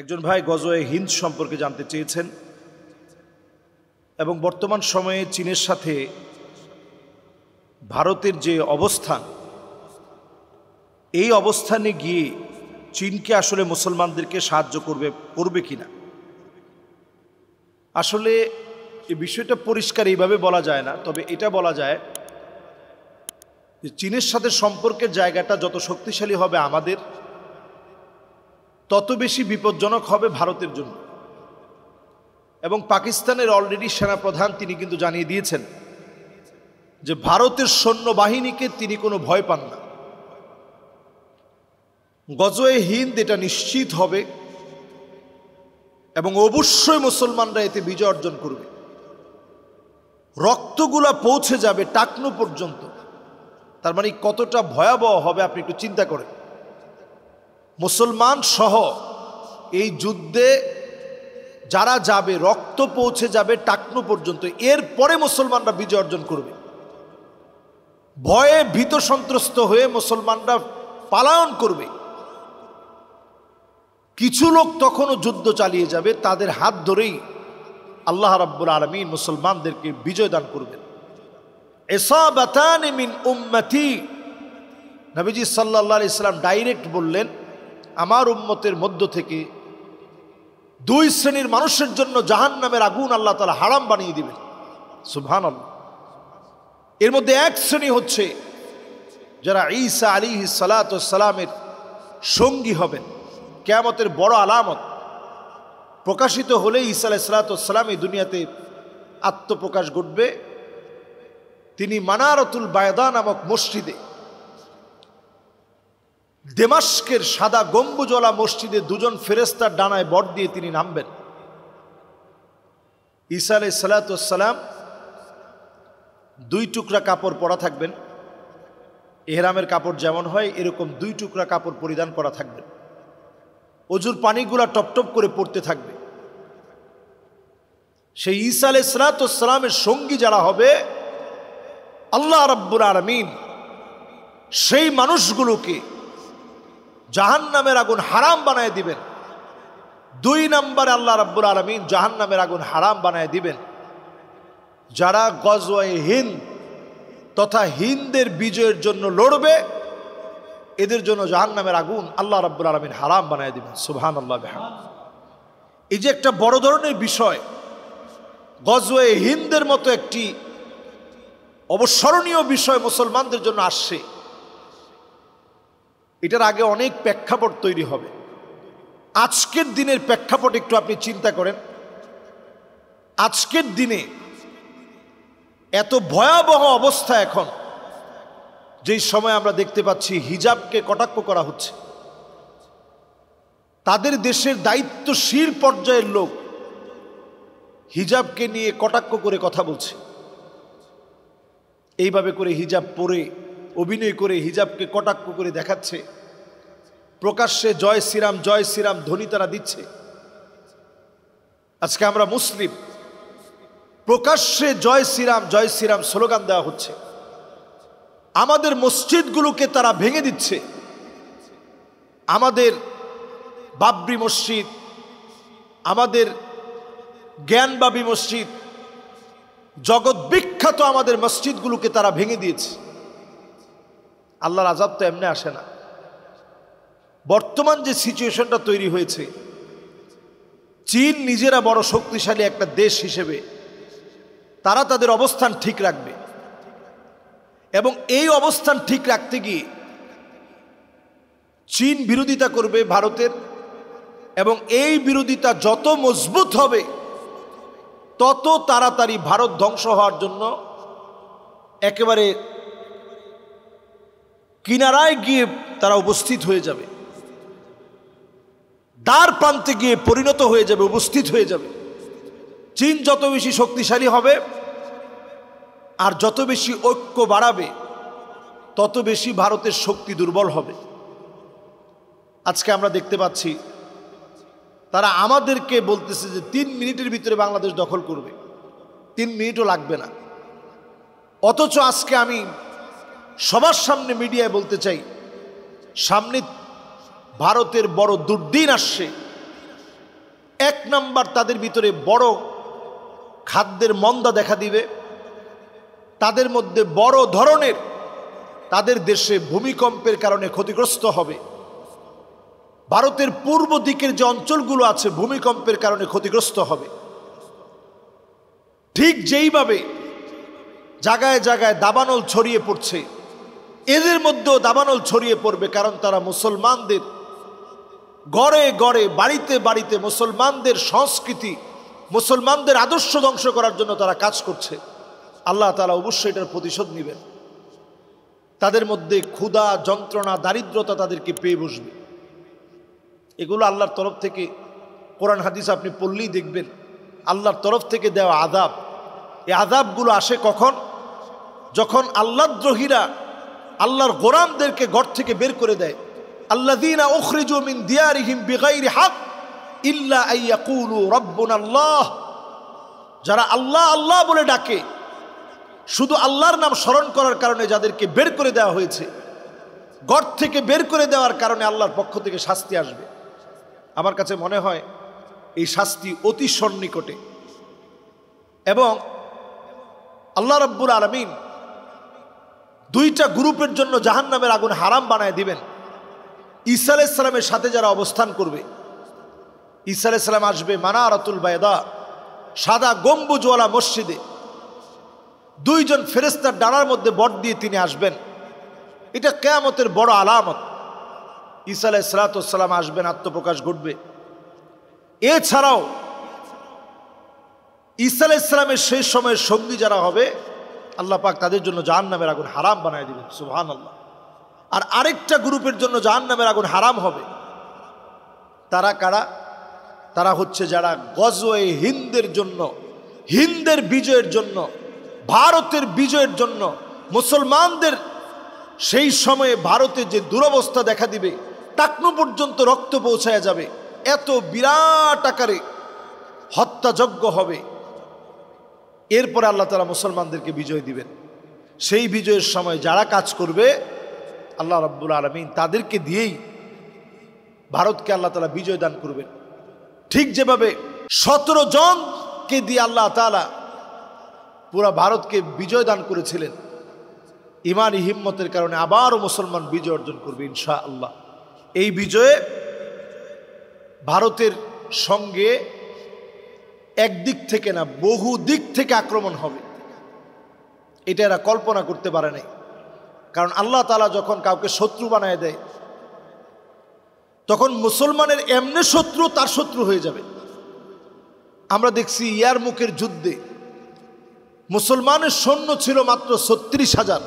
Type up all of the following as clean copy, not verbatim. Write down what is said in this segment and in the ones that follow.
একজন ভাই গজওয়ে হিন্দ সম্পর্কে জানতে চেয়েছেন এবং বর্তমান সময়ে চীনের সাথে ভারতের যে অবস্থান, এই অবস্থানে গিয়ে চীনকে আসলে মুসলমানদেরকে সাহায্য করবে কিনা। আসলে এই বিষয়টা পরিষ্কার এইভাবে বলা যায় না, তবে এটা বলা যায় যে চীনের সাথে সম্পর্কের জায়গাটা যত শক্তিশালী হবে আমাদের, তত বেশি বিপজ্জনক হবে ভারতের জন্য। এবং পাকিস্তানের অলরেডি সেনাপ্রধান তিনি কিন্তু জানিয়ে দিয়েছেন যে ভারতের সৈন্যবাহিনীকে তিনি কোনো ভয় পান না। গজওয়ে হিন্দ এটা নিশ্চিত হবে এবং অবশ্যই মুসলমানরা এতে বিজয় অর্জন করবে। রক্তগুলা পৌঁছে যাবে টাকনু পর্যন্ত। তার মানে কতটা ভয়াবহ হবে আপনি একটু চিন্তা করেন। মুসলমান সহ এই যুদ্ধে যারা যাবে, রক্ত পৌঁছে যাবে টাকনু পর্যন্ত। এরপরে মুসলমানরা বিজয় অর্জন করবে। ভয়ে ভীত সন্ত্রস্ত হয়ে মুসলমানরা পালায়ন করবে। কিছু লোক তখনও যুদ্ধ চালিয়ে যাবে, তাদের হাত ধরেই আল্লাহ রাব্বুল আলামিন মুসলমানদেরকে বিজয় দান করবেন। ইসাবাতান মিন উম্মতি, নবীজি সাল্লাল্লাহু আলাইহি সাল্লাম ডাইরেক্ট বললেন, আমার উম্মতের মধ্য থেকে দুই শ্রেণীর মানুষের জন্য জাহান্নামের আগুন আল্লাহ তাআলা হারাম বানিয়ে দিবেন। সুবহানাল্লাহ। এর মধ্যে এক শ্রেণী হচ্ছে যারা ঈসা আলাইহিস সালাতু ওয়াস সালামের সঙ্গী হবেন। কিয়ামতের বড় আলামত প্রকাশিত হলে ঈসা আলাইহিস সালাতু ওয়াস সালাম এই দুনিয়াতে আত্মপ্রকাশ ঘটবে। তিনি মানারাতুল বায়দা নামক মসজিদে, দেমাস্কের সাদা গম্বুজওয়ালা মসজিদে দুজন ফেরেশতার ডানায় বর দিয়ে তিনি নামবেন। ঈসা আলাইহিস সালাতু ওয়াস সালাম দুই টুকরা কাপড় পরা থাকবেন। ইহরামের কাপড় যেমন হয় এরকম দুই টুকরা কাপড় পরিধান করা থাকবেন। অজুর পানিগুলা টপটপ করে পড়তে থাকবে। সেই ঈসা আলাইহিস সালাতু ওয়াস সালামের সঙ্গী যারা হবে, আল্লাহ রাব্বুল আলামিন সেই মানুষগুলোকে জাহান্নামের আগুন হারাম বানায় দিবেন। দুই নম্বরে আল্লাহ রাব্বুল আলামিন জাহান্নামের আগুন হারাম বানায় দিবেন যারা গজওয়ে হিন্দ তথা হিন্দের বিজয়ের জন্য লড়বে। এদের জন্য জাহান্নামের আগুন আল্লাহ রাব্বুল আলামিন হারাম বানায় দিবেন। সুবহানাল্লাহ বিহামদিহি। এই যে একটা বড় ধরনের বিষয়, গজওয়ে হিন্দের মতো একটি অবস্মরণীয় বিষয় মুসলমানদের জন্য আসছে, এটার আগে অনেক প্রেক্ষাপট তৈরি হবে। আজকের দিনের প্রেক্ষাপট একটু আপনি চিন্তা করেন। আজকের দিনে এত ভয়াবহ অবস্থা এখন, যেই সময় আমরা দেখতে পাচ্ছি হিজাবকে কটাক্ষ করা হচ্ছে। তাদের দেশের দায়িত্বশীল পর্যায়ের লোক হিজাবকে নিয়ে কটাক্ষ করে কথা বলছে। এইভাবে করে হিজাব পরে অভিনয় করে হিজাবকে কটাক্ষ করে দেখাচ্ছে। প্রকাশ্যে জয় শ্রীরাম ধ্বনি তারা দিচ্ছে। আজকে আমরা মুসলিম, প্রকাশ্যে জয় শ্রীরাম স্লোগান দেওয়া হচ্ছে। আমাদের মসজিদগুলোকে তারা ভেঙে দিচ্ছে। আমাদের বাবরি মসজিদ, আমাদের জ্ঞানবাবী মসজিদ, জগৎ বিখ্যাত আমাদের মসজিদগুলোকে তারা ভেঙে দিয়েছে। আল্লাহর আযাব তো এমনি আসে না। বর্তমান যে সিচুয়েশনটা তৈরি হয়েছে, চীন নিজেরা বড় শক্তিশালী একটা দেশ হিসেবে তারা তাদের অবস্থান ঠিক রাখবে এবং এই অবস্থান ঠিক রাখতে গিয়ে চীন বিরোধিতা করবে ভারতের, এবং এই বিরোধিতা যত মজবুত হবে তত তাড়াতাড়ি ভারত ধ্বংস হওয়ার জন্য একেবারে কিনারায় গিয়ে তারা উপস্থিত হয়ে যাবে, দ্বার প্রান্তে গিয়ে পরিণত হয়ে যাবে, উপস্থিত হয়ে যাবে। চীন যত বেশি শক্তিশালী হবে আর যত বেশি ঐক্য বাড়াবে, তত বেশি ভারতের শক্তি দুর্বল হবে। আজকে আমরা দেখতে পাচ্ছি তারা আমাদেরকে বলতেছে যে 3 মিনিটের ভিতরে বাংলাদেশ দখল করবে। 3 মিনিটও লাগবে না। অথচ আজকে আমি সবার সামনে মিডিয়ায় বলতে চাই, সামনে ভারতের বড় দুর্দিন আসছে। এক নাম্বার, তাদের ভিতরে বড় খাদ্যের মন্দা দেখা দিবে। তাদের মধ্যে বড় ধরনের, তাদের দেশে ভূমিকম্পের কারণে ক্ষতিগ্রস্ত হবে। ভারতের পূর্ব দিকের যে অঞ্চলগুলো আছে ভূমিকম্পের কারণে ক্ষতিগ্রস্ত হবে। ঠিক যেইভাবে জায়গায় জায়গায় দাবানল ছড়িয়ে পড়ছে, এদের মধ্যেও দাবানল ছড়িয়ে পড়বে, কারণ তারা মুসলমানদের গড়ে গড়ে, বাড়িতে বাড়িতে মুসলমানদের সংস্কৃতি, মুসলমানদের আদর্শ ধ্বংস করার জন্য তারা কাজ করছে। আল্লাহ তাআলা অবশ্যই এটার প্রতিশোধ নেবেন। তাদের মধ্যে ক্ষুধা, যন্ত্রণা, দারিদ্রতা তাদেরকে পেয়ে বসবে। এগুলো আল্লাহর তরফ থেকে, কোরআন হাদিস আপনি পড়লেই দেখবেন আল্লাহর তরফ থেকে দেওয়া আযাব। এই আযাবগুলো আসে কখন? যখন আল্লাহদ্রোহীরা আল্লাহর গোলামদেরকে ঘর থেকে বের করে দেয়। আল্লাযীনা উখরিজু মিন দিয়ারিহিম বিগাইরি হক ইল্লা আইয়াকুলু রাব্বুনাল্লাহ। যারা আল্লাহ আল্লাহ বলে ডাকে, শুধু আল্লাহর নাম স্মরণ করার কারণে যাদেরকে বের করে দেওয়া হয়েছে, ঘর থেকে বের করে দেওয়ার কারণে আল্লাহর পক্ষ থেকে শাস্তি আসবে। আমার কাছে মনে হয় এই শাস্তি অতি সন্নিকটে, এবং আল্লাহ রাব্বুল আলামিন দুইটা গ্রুপের জন্য জাহান্নামের আগুন হারাম বানায় দিবেন। ঈসা আলাইহিস সালামের সাথে যারা অবস্থান করবে, ঈসা আলাইহিস সালাম আসবে মানারাতুল বায়দা, সাদা গম্বুজওয়ালা মসজিদে, দুইজন ফেরেশতার ডানার মধ্যে বট দিয়ে তিনি আসবেন। এটা কিয়ামতের বড় আলামত। ঈসা আলাইহিস সালাম আসবেন, আত্মপ্রকাশ ঘটবে। এছাড়াও ঈসা আলাইহিস সালামের শেষ সময়ের সঙ্গী যারা হবে, আল্লাহ পাক তাদের জন্য জাহান্নামের আগুন হারাম বানায় দিবেন। সুবহানাল্লাহ। আর আরেকটা গ্রুপের জন্য জাহান্নামের আগুন হারাম হবে। তারা কারা? তারা হচ্ছে যারা গজওয়ে হিন্দের জন্য, হিন্দের বিজয়ের জন্য, ভারতের বিজয়ের জন্য, মুসলমানদের সেই সময়ে ভারতে যে দুরবস্থা দেখা দিবে, টাকনু পর্যন্ত রক্ত পৌঁছায়া যাবে, এত বিরাট আকারে হত্যাযজ্ঞ হবে। এরপরে আল্লাহ তাআলা মুসলমানদেরকে বিজয় দিবেন। সেই বিজয়ের সময় যারা কাজ করবে, আল্লাহ রাব্বুল আলামিন তাদেরকে দিয়েই ভারতকে আল্লাহ তাআলা বিজয় দান করবেন। ঠিক যেভাবে 17 জনকে দিয়ে আল্লাহ তাআলা পুরা ভারতকে বিজয় দান করেছিলেন, ইমানি হিম্মতের কারণে আবারও মুসলমান বিজয় অর্জন করবে ইনশাআল্লাহ। এই বিজয়ে ভারতের সঙ্গে একদিক থেকে না, বহু দিক থেকে আক্রমণ হবে। এটা এরা কল্পনা করতে পারে নাই। কারণ আল্লাহ তাআলা যখন কাউকে শত্রু বানায় দেয়, তখন মুসলমানের এমনি শত্রু তার শত্রু হয়ে যাবে। আমরা দেখছি ইয়ারমুকের যুদ্ধে মুসলমানের সৈন্য ছিল মাত্র 36,000,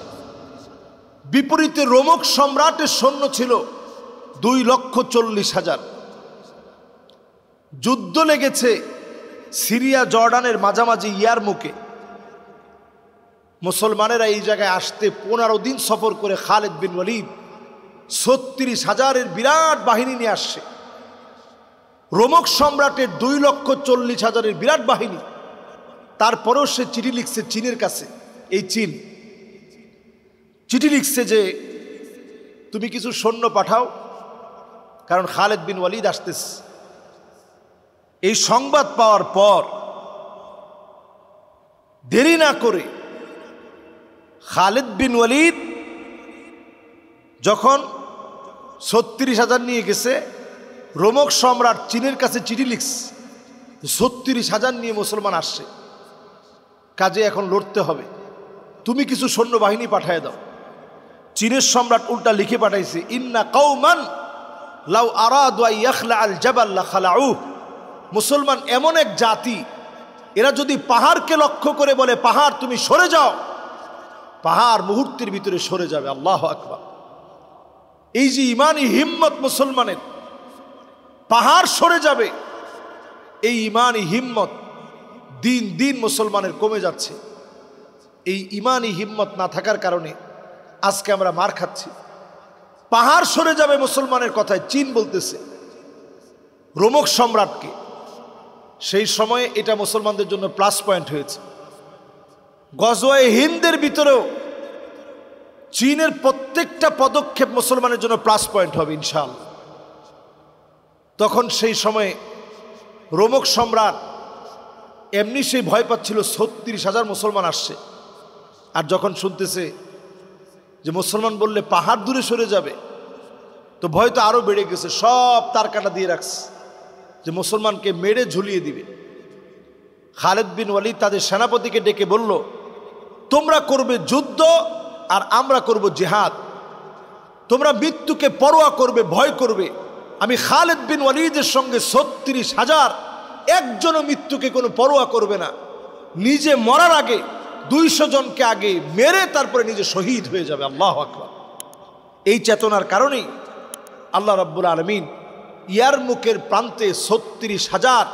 বিপরীতে রোমক সম্রাটের সৈন্য ছিল 2,40,000। যুদ্ধ লেগেছে সিরিয়া জর্ডানের মাঝামাঝি ইয়ারমুকে। মুসলমানেরা এই জায়গায় আসতে 15 দিন সফর করে খালিদ বিন ওয়ালিদ 36,000-এর বিরাট বাহিনী নিয়ে আসছে। রোমক সম্রাটের 2,40,000-এর বিরাট বাহিনী। তারপরেও সে চিঠি লিখছে চীনের কাছে। এই চীন চিঠি লিখছে যে তুমি কিছু সৈন্য পাঠাও, কারণ খালিদ বিন ওয়ালিদ আসতেছে। এই সংবাদ পাওয়ার পর দেরি না করে খালিদ বিন ওয়ালিদ যখন 36,000 নিয়ে গেছে, রোমক সম্রাট চীনের কাছে চিঠি লিখছে 36,000 নিয়ে মুসলমান আসছে, কাজে এখন লড়তে হবে, তুমি কিছু সৈন্যবাহিনী পাঠিয়ে দাও। চীনের সম্রাট উল্টা লিখে পাঠাইছে, ইন্না কওমান লাউ আরাদু আন ইয়াখলা আল জাবাল লা খালাউ। মুসলমান এমন এক জাতি, এরা যদি পাহাড়কে লক্ষ্য করে বলে পাহাড় তুমি সরে যাও, পাহাড় মুহূর্তের ভিতরে সরে যাবে। আল্লাহু আকবার। এই যে ইমানি হিম্মত মুসলমানের, পাহাড় সরে যাবে, এই ইমানি হিম্মত দিন দিন মুসলমানের কমে যাচ্ছে। এই ইমানি হিম্মত না থাকার কারণে আজকে আমরা মার খাচ্ছি। পাহাড় সরে যাবে মুসলমানের কথায় চীন বলতেছে রোমক সম্রাটকে। সেই সময়ে এটা মুসলমানদের জন্য প্লাস পয়েন্ট হয়েছে। গজওয়ে হিন্দের ভিতরেও চীনের প্রত্যেকটা পদক্ষেপ মুসলমানের জন্য প্লাস পয়েন্ট হবে ইনশাআল্লাহ। তখন সেই সময়ে রোমক সম্রাট এমনি সেই ভয় পাচ্ছিল, 36,000 মুসলমান আসছে। আর যখন শুনতেছে যে মুসলমান বললে পাহাড় দূরে সরে যাবে, তো ভয় তো আরো বেড়ে গেছে। সব তার কাটা দিয়ে রাখছে যে মুসলমানকে মেরে ঝুলিয়ে দিবে। খালিদ বিন ওয়ালিদ তাদের সেনাপতিকে ডেকে বলল, তোমরা করবে যুদ্ধ আর আমরা করব জিহাদ। তোমরা মৃত্যুকে পরোয়া করবে, ভয় করবে। আমি খালিদ বিন ওয়ালিদের সঙ্গে 36,000 একজনও মৃত্যুকে কোনো পরোয়া করবে না। নিজে মরার আগে 200 জনকে আগে মেরে তারপরে নিজে শহীদ হয়ে যাবে। আল্লাহু আকবার। এই চেতনার কারণেই আল্লাহ রাব্বুল আলামিন ইয়ারমুকের প্রান্তে 36,000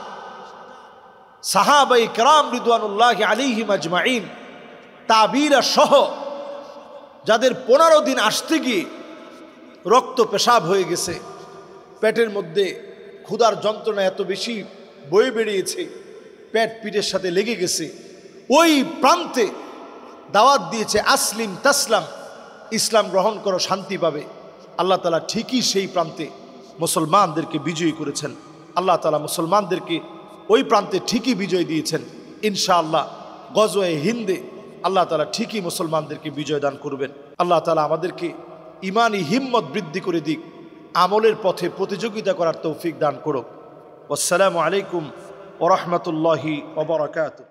সাহাবায়ে কেরাম রিদওয়ানুল্লাহি আলাইহিম আজমাইন, তাবিরা সহ, যাদের 15 দিন আসতে গিয়ে রক্ত পেশাব হয়ে গেছে, পেটের মধ্যে ক্ষুধার যন্ত্রণা এত বেশি বয়ে বেরিয়েছে, পেট পিঠের সাথে লেগে গেছে, ওই প্রান্তে দাওয়াত দিয়েছে আসলিম তাসলাম, ইসলাম গ্রহণ করো শান্তি পাবে। আল্লাহ তাআলা ঠিকই সেই প্রান্তে মুসলমানদেরকে বিজয়ী করেছেন। আল্লাহ তাআলা মুসলমানদেরকে ওই প্রান্তে ঠিকই বিজয় দিয়েছেন। ইনশাআল্লাহ গজওয়ে হিন্দে আল্লাহ তাআলা ঠিকই মুসলমানদেরকে বিজয় দান করবেন। আল্লাহ তাআলা আমাদেরকে ইমানি হিম্মত বৃদ্ধি করে দিক, আমলের পথে প্রতিযোগিতা করার তৌফিক দান করুক। আসসালামু আলাইকুম ওয়া রাহমাতুল্লাহি ওয়া বারাকাতুহু।